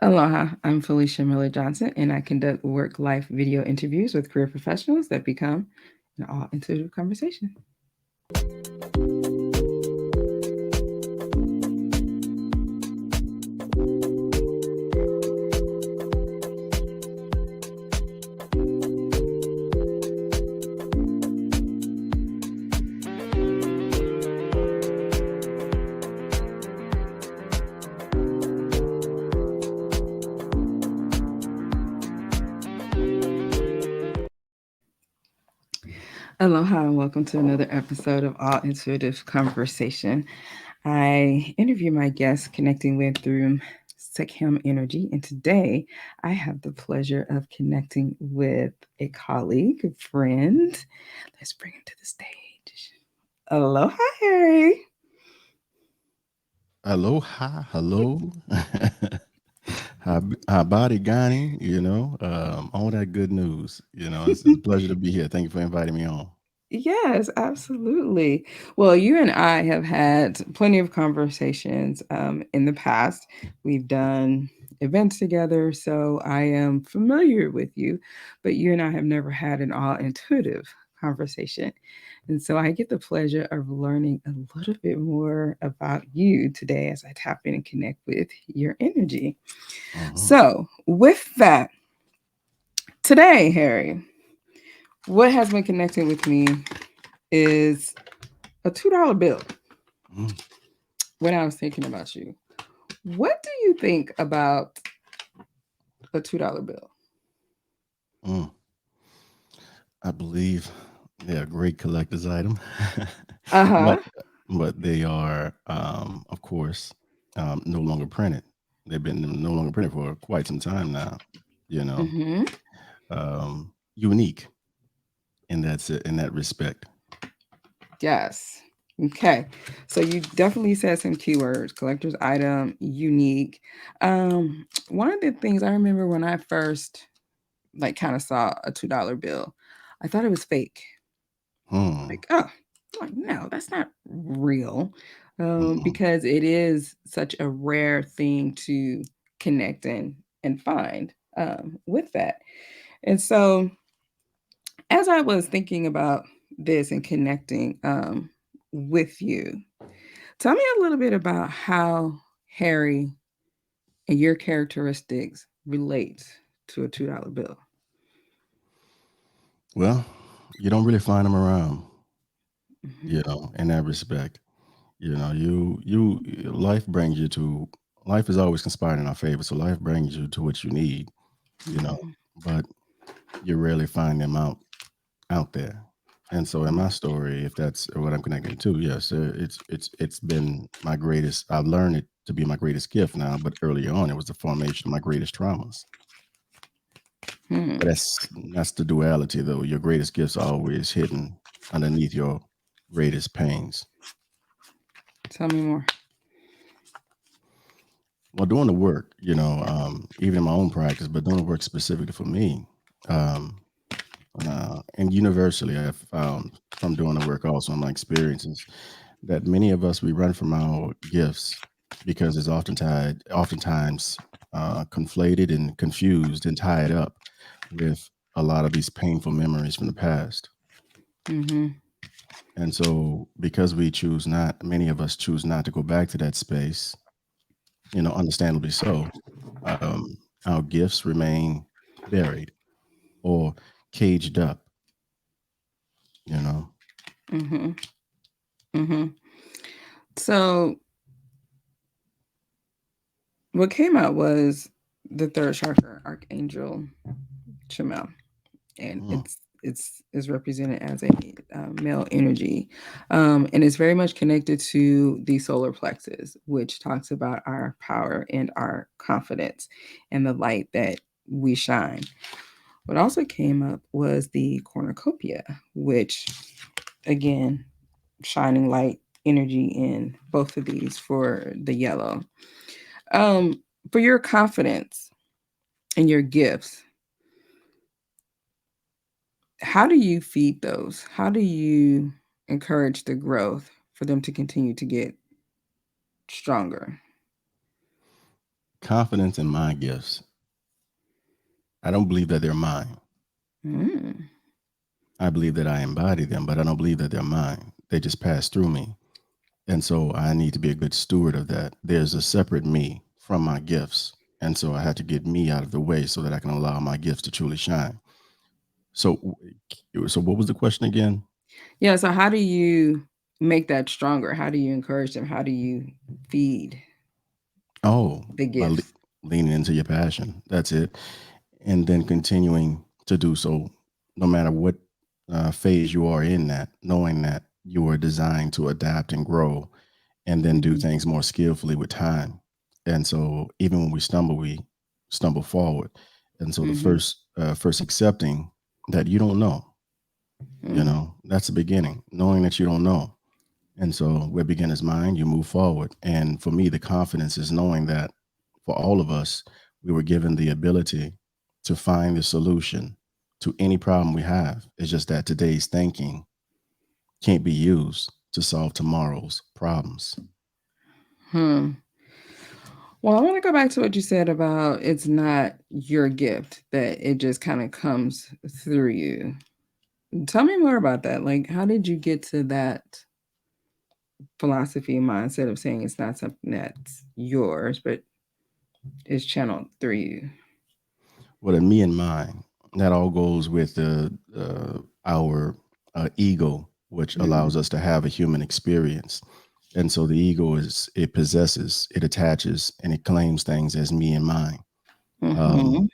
Aloha, I'm Felicia Miller Johnson, and I conduct work life video interviews with career professionals that become an all intuitive conversation. Aloha, and welcome to another episode of All Intuitive Conversation. I interview my guests connecting with through Sekhem Energy, and today I have the pleasure of connecting with a colleague, a friend. Let's bring him to the stage. Aloha, Harry. Aloha, hello. Habari Gani, all that good news. It's a pleasure to be here. Thank you for inviting me on. Yes, absolutely. Well, you and I have had plenty of conversations in the past. We've done events together, so I am familiar with you, but you and I have never had an all intuitive conversation. And so I get the pleasure of learning a little bit more about you today as I tap in and connect with your energy. Mhm. So, with that, today, Harry, what has been connecting with me is a $2 bill. Mm, When I was thinking about you, what do you think about a $2 bill? mm. I believe they're a great collector's item, Uh huh. but but they are, of course, no longer printed. They've been no longer printed for quite some time now. You know, Mm-hmm. unique in that respect. Yes. Okay. So you definitely said some keywords: collector's item, unique. One of the things I remember when I first like kind of saw a $2 bill, I thought it was fake. Hmm. Like, oh, like no, that's not real, Mm-mm. because it is such a rare thing to connect and find with that. And so, as I was thinking about this and connecting with you, tell me a little bit about how Harry and your characteristics relate to a $2 bill. Well, you don't really find them around. Hmm. In that respect. Life brings you to life is always conspiring in our favor. So life brings you to what you need, you know, Hmm. but you rarely find them out there. And so in my story, if that's what I'm connecting to, yes, it's been my greatest. I've learned it to be my greatest gift now, but earlier on, it was the formation of my greatest traumas. Hmm. But that's the duality, though. Your greatest gifts are always hidden underneath your greatest pains. Tell me more. Well, doing the work, even in my own practice, but doing the work specifically for me, um, and universally, I've found from doing the work also in my experiences that many of us we run from our gifts because it's oftentimes conflated and confused and tied up with a lot of these painful memories from the past. Hmm. And so, because many of us choose not to go back to that space, understandably so, our gifts remain buried or caged up, you know. Hmm. Hmm. So what came out was the third chakra, Archangel Chamal, and Mm, it's is represented as a male energy, and it's very much connected to the solar plexus, which talks about our power and our confidence and the light that we shine. What also came up was the cornucopia, which again, shining light energy in both of these for the yellow. Um, for your confidence and your gifts, how do you feed those? How do you encourage the growth for them to continue to get stronger? Confidence in my gifts. I don't believe that they're mine. Mm. I believe that I embody them, but I don't believe that they're mine. They just pass through me. And so I need to be a good steward of that. There's a separate me from my gifts. And so I had to get me out of the way so that I can allow my gifts to truly shine. So, so what was the question again? Yeah. So how do you make that stronger? How do you encourage them? How do you feed Oh, the by gifts? leaning into your passion. That's it. And then continuing to do so, no matter what phase you are in that, knowing that you are designed to adapt and grow and then do Mm-hmm. things more skillfully with time. And so even when we stumble forward. And so the Mm-hmm. first accepting that you don't know, that's the beginning, knowing that you don't know. And so where beginner's mind, you move forward. And for me, the confidence is knowing that for all of us, we were given the ability to find the solution to any problem we have. It's just that today's thinking can't be used to solve tomorrow's problems. Hmm. Well, I want to go back to what you said about it's not your gift, that it just kind of comes through you. Tell me more about that. Like, how did you get to that philosophy and mindset of saying it's not something that's yours, but is channeled through you? What a me and mine, that all goes with our ego, which allows Mm-hmm. us to have a human experience. And so the ego it possesses, it attaches, and it claims things as me and mine. Mm-hmm. Um,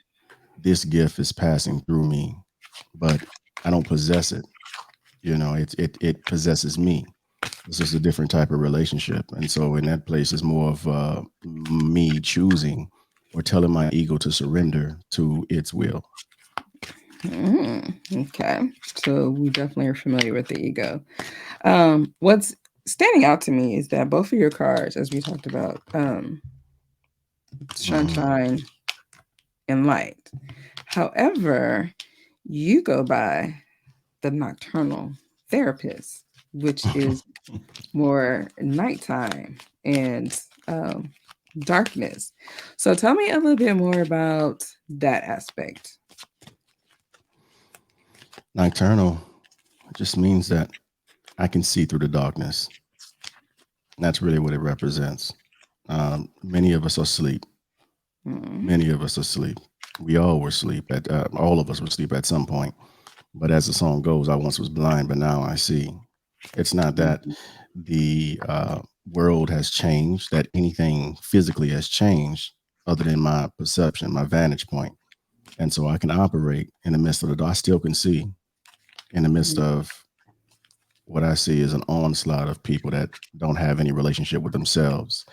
this gift is passing through me, but I don't possess it. It possesses me. This is a different type of relationship, and so in that place is more of me choosing or telling my ego to surrender to its will. Okay. So we definitely are familiar with the ego. What's standing out to me is that both of your cards, as we talked about, Mhm. sunshine and light. However, you go by the nocturnal therapist, which is more nighttime and um, darkness. So tell me a little bit more about that aspect. Nocturnal just means that I can see through the darkness. That's really what it represents. Many of us are asleep. Mm-hmm. Many of us are asleep. We all were asleep at all of us were asleep at some point. But as the song goes, I once was blind, but now I see. It's not that the world has changed, that anything physically has changed, other than my perception, my vantage point. And so I can operate in the midst of the dark. I still can see in the midst of what I see is an onslaught of people that don't have any relationship with themselves.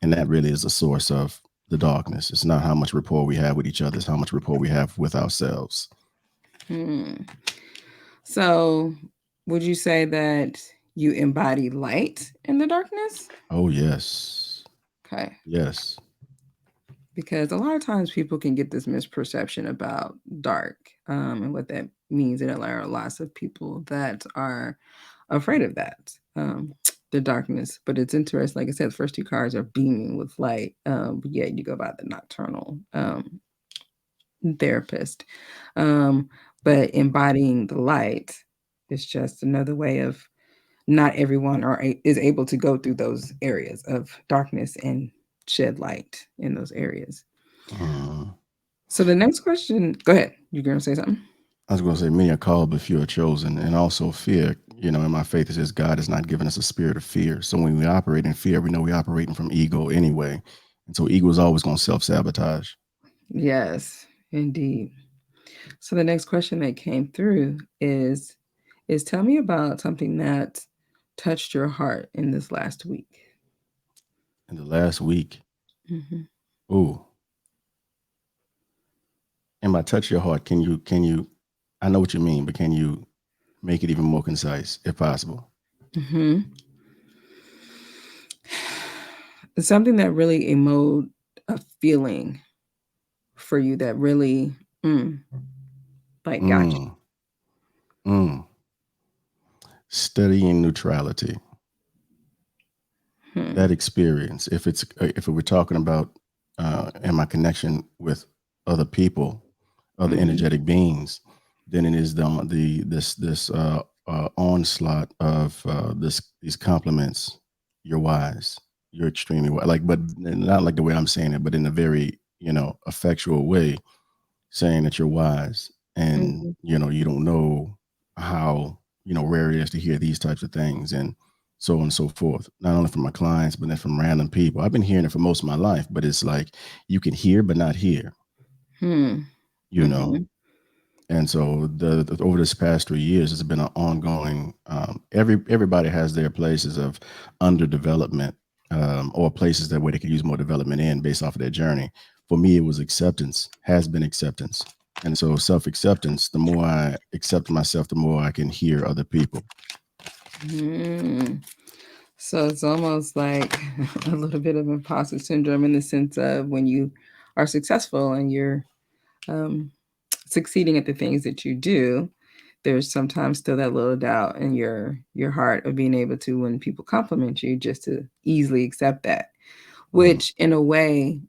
And that really is the source of the darkness. It's not how much rapport we have with each other, it's how much rapport we have with ourselves. Hmm. So, would you say that you embody light in the darkness? Oh, yes. Okay. Yes. Because a lot of times people can get this misperception about dark and what that means. And there are lots of people that are afraid of that, the darkness. But it's interesting. Like I said, the first two cards are beaming with light. But yet you go by the nocturnal therapist. Um, but embodying the light is just another way of not everyone is able to go through those areas of darkness and shed light in those areas. Mhm. So the next question, go ahead. You're going to say something? I was going to say, many are called, but few are chosen. And also, fear, in my faith, it says God has not given us a spirit of fear. So when we operate in fear, we know we're operating from ego anyway. And so, ego is always going to self sabotage. Yes, indeed. So the next question that came through is tell me about something that touched your heart in this last week. In the last week, Hmm. ooh, and by touch your heart, I know what you mean, but can you make it even more concise if possible? Hmm. It's something that really emote a feeling for you that really mm, like got Mm, mm. Studying neutrality, you. Hmm. that experience, if we're talking about and my connection with other people, other Mm-hmm. energetic beings, than it is this onslaught of this these compliments. You're wise. You're extremely wise. Like, but not like the way I'm saying it, but in a very effectual way, saying that you're wise, and Mm-hmm. you don't know how rare it is to hear these types of things, and so on and so forth. Not only from my clients, but then from random people. I've been hearing it for most of my life, but it's like you can hear but not hear, Hmm. you know. Mm-hmm. And so over this past 3 years, it's been an ongoing. Everybody has their places of underdevelopment, or places that where they could use more development in based off of their journey. For me, it was acceptance. Has been acceptance, and so self acceptance. The more I accept myself, the more I can hear other people. Mm. So it's almost like a little bit of imposter syndrome in the sense of when you are successful and you're um, succeeding at the things that you do, there's sometimes still that little doubt in your heart of being able to, when people compliment you, just to easily accept that. Mhm. Which, in a way,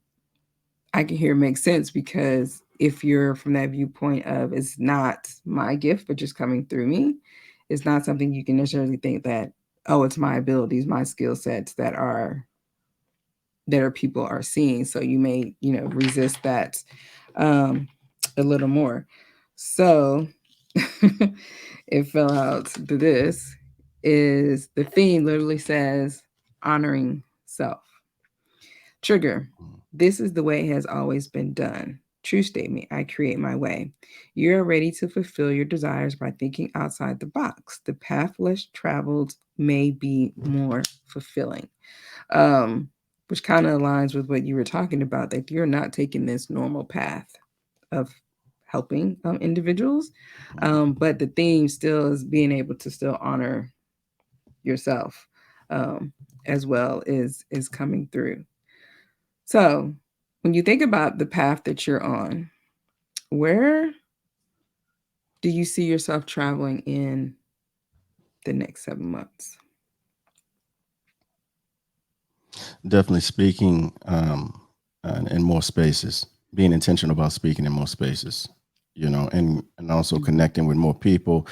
I can hear makes sense because if you're from that viewpoint of it's not my gift, but just coming through me, it's not something you can necessarily think that, oh, it's my abilities, my skill sets that are people are seeing. So you may, resist that um, a little more. So it fell out to this is the theme literally says honoring self. Trigger. This is the way it has always been done. True statement. I create my way. You are ready to fulfill your desires by thinking outside the box. The path less traveled may be more fulfilling. Um, which kind of aligns with what you were talking about, that you're not taking this normal path of helping individuals. But the theme still is being able to still honor yourself um, as well is coming through. So, when you think about the path that you're on, where do you see yourself traveling in the next 7 months? Definitely speaking, in more spaces, being intentional about speaking in more spaces, and also Mm-hmm. connecting with more people,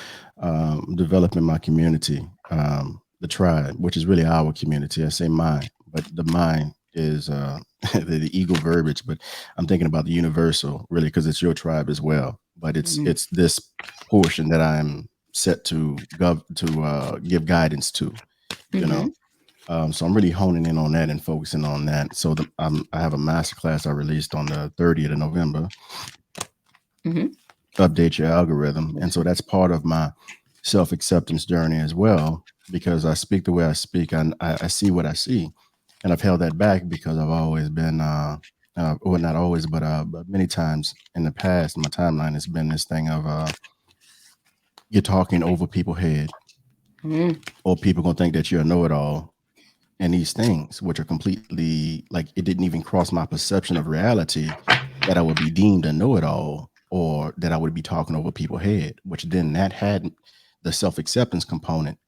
developing my community, the tribe, which is really our community. I say mine, but the mine is the ego verbiage, but I'm thinking about the universal, really, because it's your tribe as well. But it's this portion that I'm set to give guidance to, you Mm-hmm. know. So I'm really honing in on that and focusing on that. So I have a master class I released on the 30th of November, Mm-hmm. update your algorithm. And That's so right. that's part of my self acceptance journey as well, because I speak the way I speak. I see what I see. And I've held that back because I've always been, well, not always, but many times in the past, my timeline has been this thing of you're talking over people's head, Mm-hmm. or people gonna think that you're a know-it-all, and these things, which are completely like it didn't even cross my perception of reality that I would be deemed a know-it-all, or that I would be talking over people's head, which then that had the self-acceptance component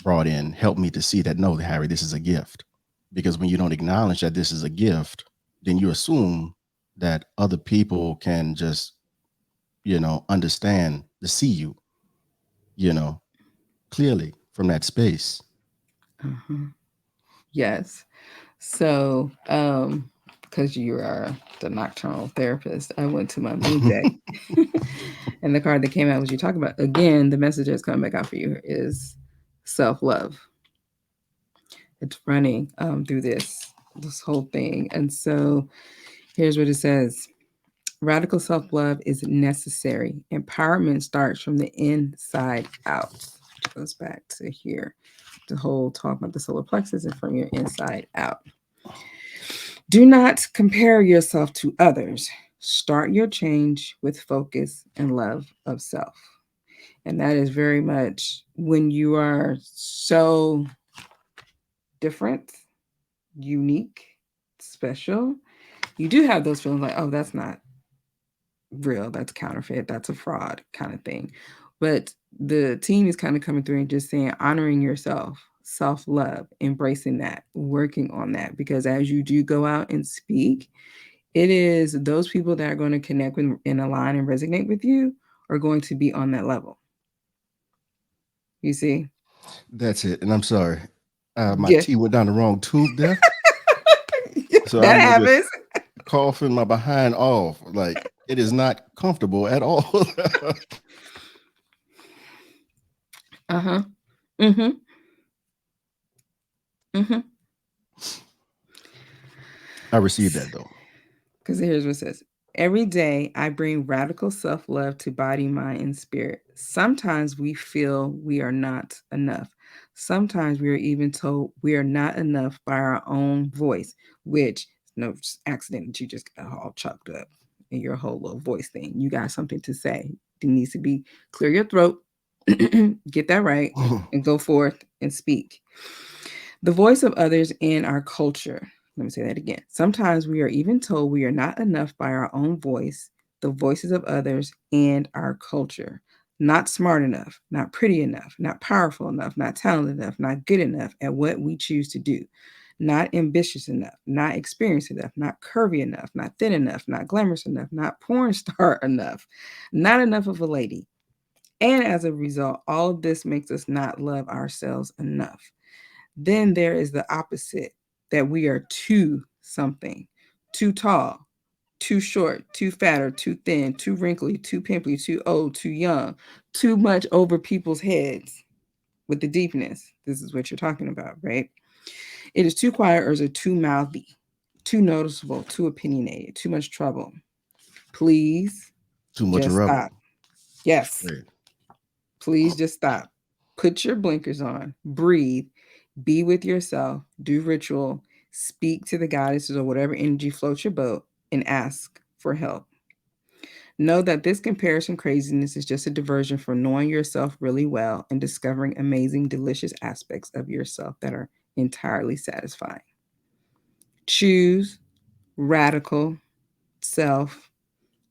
brought in, helped me to see that no, Harry, this is a gift. Because when you don't acknowledge that this is a gift, then you assume that other people can just, understand to see you, you know, clearly from that space. Uh-huh. Yes. So, because you are the nocturnal therapist, I went to my moon deck, and the card that came out was you talking about again. The message that's coming back out for you is self love. It's running through this whole thing, and so here's what it says: radical self love is necessary. Empowerment starts from the inside out. Which goes back to here, the whole talk about the solar plexus and from your inside out. Do not compare yourself to others. Start your change with focus and love of self. And that is very much when you are so different, unique, special, you do have those feelings like, oh, that's not real, that's counterfeit, that's a fraud kind of thing. But the team is kind of coming through and just saying, honoring yourself. self love, embracing that, working on that. Because as you do go out and speak, it is those people that are going to connect with and align and resonate with you are going to be on that level. You see? That's it. And I'm sorry, my Yeah. tea went down the wrong tube there, so That I'm gonna just happens. coughing my behind off. Like it is not comfortable at all. Uh-huh. Mm-hmm. Mm-hmm. I received that though. Because here's what it says. Every day I bring radical self-love to body, mind, and spirit. Sometimes we feel we are not enough. Sometimes we are even told we are not enough by our own voice, which is no accident that you just got all chucked up in your whole little voice thing. You got something to say. It needs to be clear your throat, get that right, and go forth and speak. The voice of others in our culture. Let me say that again. Sometimes we are even told we are not enough by our own voice, the voices of others, and our culture. Not smart enough, not pretty enough, not powerful enough, not talented enough, not good enough at what we choose to do, not ambitious enough, not experienced enough, not curvy enough, not thin enough, not glamorous enough, not porn star enough, not enough of a lady. And as a result, all of this makes us not love ourselves enough. Then there is the opposite, that we are too something, too tall, too short, too fat or too thin, too wrinkly, too pimply, too old, too young, too much over people's heads with the deepness. This is what you're talking about, right? It is too quiet or is it too mouthy, too noticeable, too opinionated, too much trouble. Please Too much just rubber. stop. Yes, Right. please just stop. Put your blinkers on, breathe, be with yourself, do ritual, speak to the goddesses or whatever energy floats your boat, and ask for help. Know that this comparison craziness is just a diversion from knowing yourself really well and discovering amazing, delicious aspects of yourself that are entirely satisfying. Choose radical self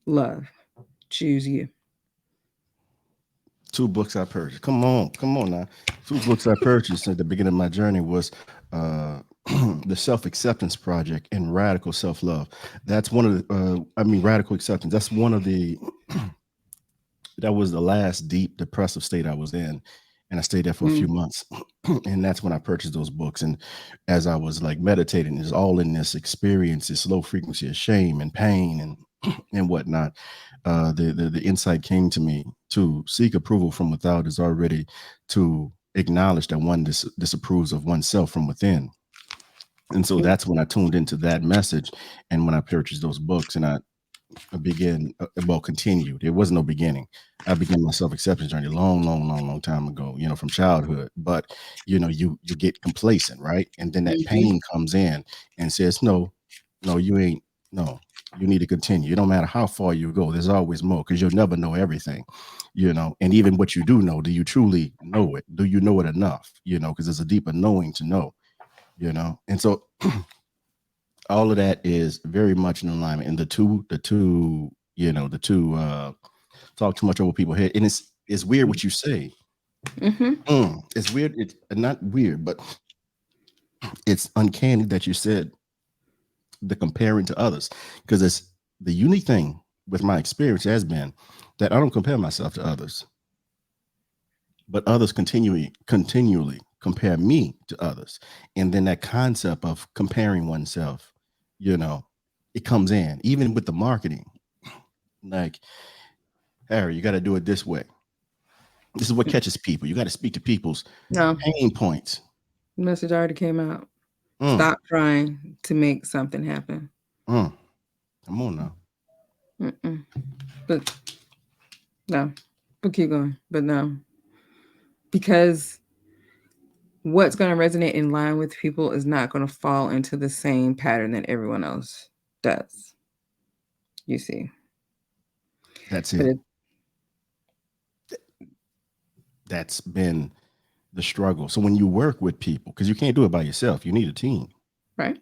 love. Choose you. Two books I purchased. Come on now. Two books I purchased at the beginning of my journey was uh the Self Acceptance Project and Radical Self Love. That's one of the Radical Acceptance. That's one of the that was the last deep depressive state I was in, and I stayed there for a few Mm, months. And that's when I purchased those books. And as I was like meditating, it's all in this experience, this low frequency of shame and pain and whatnot. The insight came to me: to seek approval from without is already to acknowledge that one disapproves of oneself from within. And so mm, that's when I tuned into that message, and when I purchased those books, and I began, well, continued. It was no beginning. I began my self acceptance journey long time ago, from childhood. But you get complacent, right? And then that mhm. pain comes in and says, no, no, you ain't. No, you need to continue. It don't matter how far you go. There's always more, because you'll never know everything, And even what you do know, do you truly know it? Do you know it enough? Because there's a deeper knowing to know. And so all of that is very much in alignment. And the two talk too much over people's head. And it's weird what you say. Mhm. It's weird. It's not weird, but it's uncanny that you said the comparing to others, because it's the unique thing with my experience has been that I don't compare myself to others, but others continually compare me to others. And then that concept of comparing oneself, you know, it comes in even with the marketing. Like, Harry, you got to do it this way. This is what catches people. You got to speak to people's No, pain points. the message already came out. Mm, Stop trying to make something happen. mm. Come on now. Mm-mm. But no, but keep going. But no, because what's going to resonate in line with people is not going to fall into the same pattern that everyone else does. You see, That's but it. it That's been the struggle. So when you work with people, because you can't do it by yourself, you need a team. right.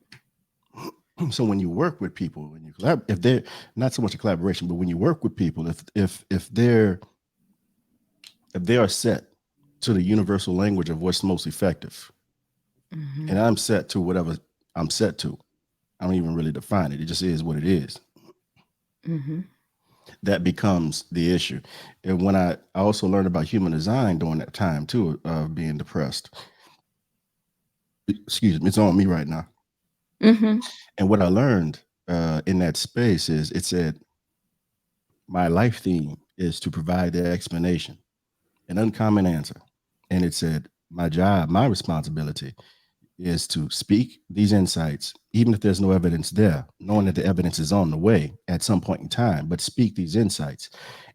So when you work with people, when you if they're not so much a collaboration, but when you work with people, if they are set to the universal language of what's most effective, Mm-hmm. and I'm set to whatever I'm set to. I don't even really define it. It just is what it is. Mm-hmm. That becomes the issue. And when I also learned about human design during that time too, of being depressed. Excuse me, it's on me right now. Mm-hmm. And what I learned in that space is it said my life theme is to provide the explanation, an uncommon answer. And it said my job, my responsibility is to speak these insights, even if there's no evidence there, knowing that the evidence is on the way at some point in time, but speak these insights.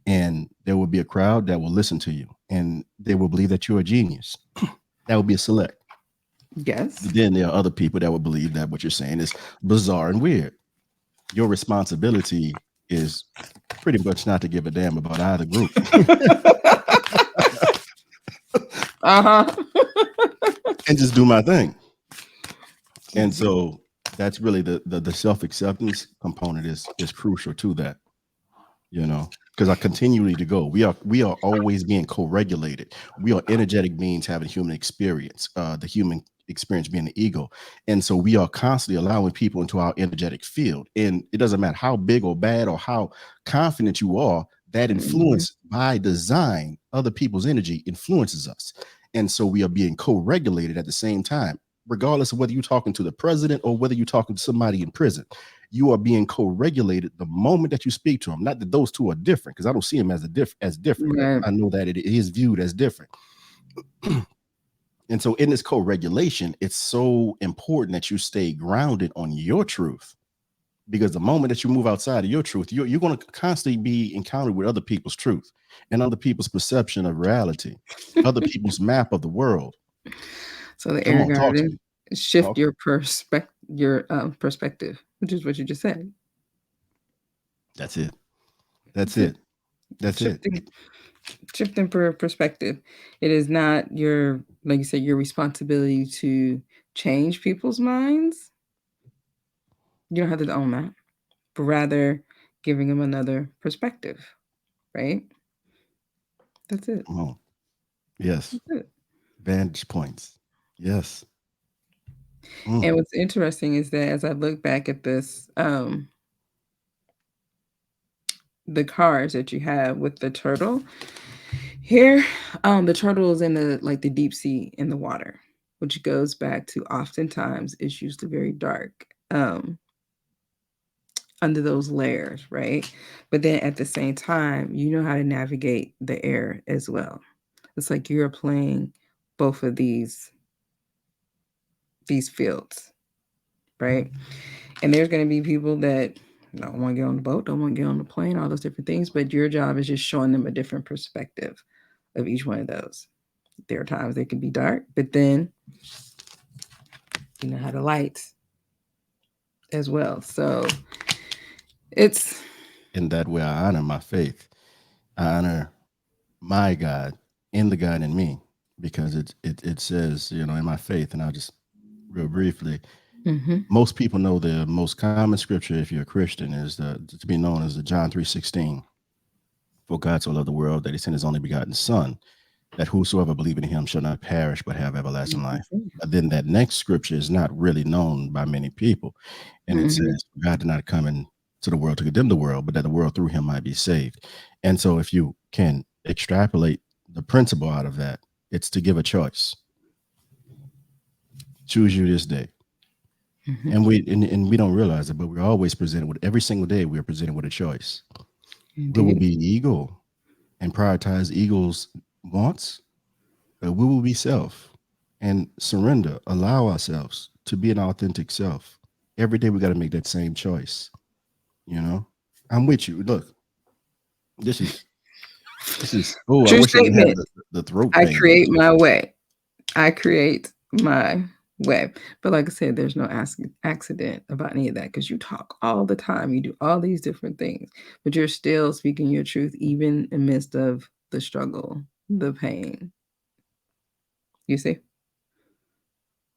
And there will be a crowd that will listen to you and they will believe that you're a genius. That will be a select. Yes. But then there are other people that will believe that what you're saying is bizarre and weird. Your responsibility is pretty much not to give a damn about either group Uh-huh. and just do my thing. And Indeed. so that's really the self-acceptance component is crucial to that, you know, because I continually to go. We are always being co-regulated. We are energetic beings having human experience, the human experience being the ego. And so we are constantly allowing people into our energetic field. And it doesn't matter how big or bad or how confident you are, that Mm-hmm. influence by design, other people's energy influences us. And so we are being co-regulated at the same time, regardless of whether you're talking to the president or whether you're talking to somebody in prison. You are being co-regulated the moment that you speak to him. Not that those two are different, because I don't see him as as different, but Right. I know that it is viewed as different. And so in this co-regulation, it's so important that you stay grounded on your truth. Because the moment that you move outside of your truth, you're going to constantly be encountered with other people's truth and other people's perception of reality, other people's map of the world. So the Come air on, talk to garden me. shift Talk. your perspective, which is what you just said. That's it. That's That's it. it. That's it. Shifting shifting perspective. It is not your, like you said, your responsibility to change people's minds. You don't have to own that, but rather giving them another perspective, right? That's it. Come on. Yes. That's it. Vantage points. Yes. Mm. And what's interesting is that as I look back at this, the cards that you have with the turtle here, the turtle is in the deep sea in the water, which goes back to oftentimes it's usually very dark. Under those layers, right? But then at the same time, you know how to navigate the air as well. It's like you're playing both of these fields, right? And there's going to be people that don't want to get on the boat, don't want to get on the plane, all those different things. But your job is just showing them a different perspective of each one of those. There are times they can be dark, but then you know how to light as well. So it's In that way, I honor my faith. I honor my God in the God in me, because it says, you know, in my faith, and I'll just real briefly. mm-hmm, Most people know the most common scripture, if you're a Christian, is to be known as the John 3:16. For God so loved the world that he sent his only begotten Son, that whosoever believe in him shall not perish but have everlasting life. But then that next scripture is not really known by many people. And it mm-hmm, says, God did not come into the world to condemn the world, but that the world through him might be saved. And so if you can extrapolate the principle out of that, it's to give a choice. Choose you this day. mm-hmm. And we don't realize it, but we're always presented with every single day we're presented with a choice. We will Indeed. be ego and prioritize ego's wants, we will be self and surrender, allow ourselves to be an authentic self. Every day we got to make that same choice. You know, I'm with you. Look, this is this is. Oh, I True wish I didn't have statement. the throat I thing create going. my way. I create my way. But like I said, there's no accident about any of that because you talk all the time. You do all these different things, but you're still speaking your truth even in the midst of the struggle, the pain. You see?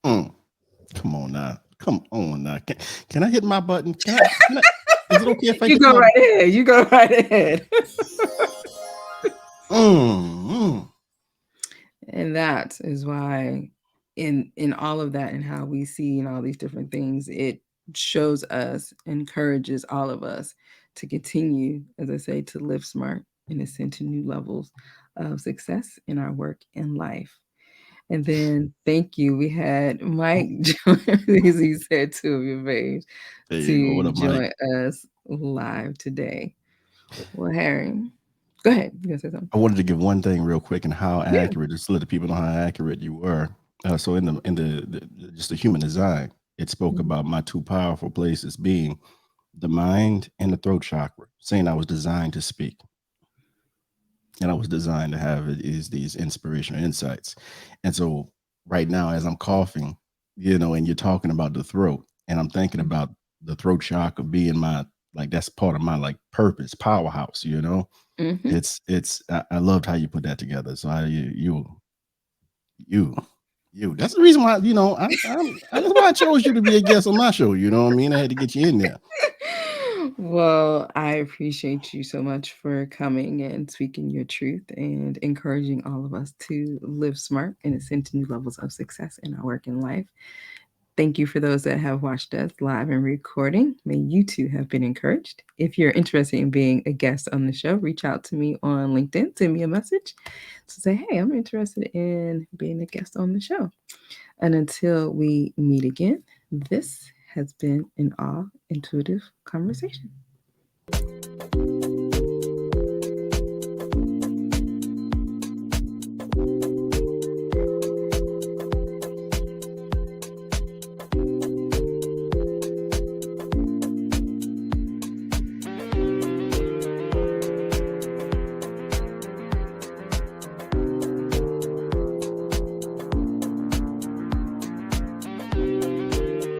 Mm, come on now, come on now. Can I hit my button? Can I? Is it okay if I You hit go my? right ahead. You go right ahead. Mm, mm. And that is why. in all of that and how we see and all these different things, it shows us, encourages all of us to continue, as I say, to live smart and ascend to new levels of success in our work and life. And then thank you. We had Mike join, as he said, two of your babes, There you go. What to up, Mike? join us live today. Well, Harry, go ahead. You gonna say something? I wanted to give one thing real quick and how Yeah. accurate, just to let the people know how accurate you were. So in the just the human design, it spoke Mhm. about my two powerful places being the mind and the throat chakra, saying I was designed to speak and I was designed to have is these inspirational insights. And so right now, as I'm coughing, and you're talking about the throat, and I'm thinking about the throat chakra being my, like, that's part of my, like, purpose, powerhouse. Mhm. I loved how you put that together. So you you that's the reason why, that's why I chose you to be a guest on my show. You know what I mean? I had to get you in there. Well, I appreciate you so much for coming and speaking your truth and encouraging all of us to live smart and ascend to new levels of success in our work and life. Thank you for those that have watched us live and recording. May you too have been encouraged. If you're interested in being a guest on the show, reach out to me on LinkedIn, send me a message to say, hey, I'm interested in being a guest on the show. And until we meet again, this has been an all intuitive conversation.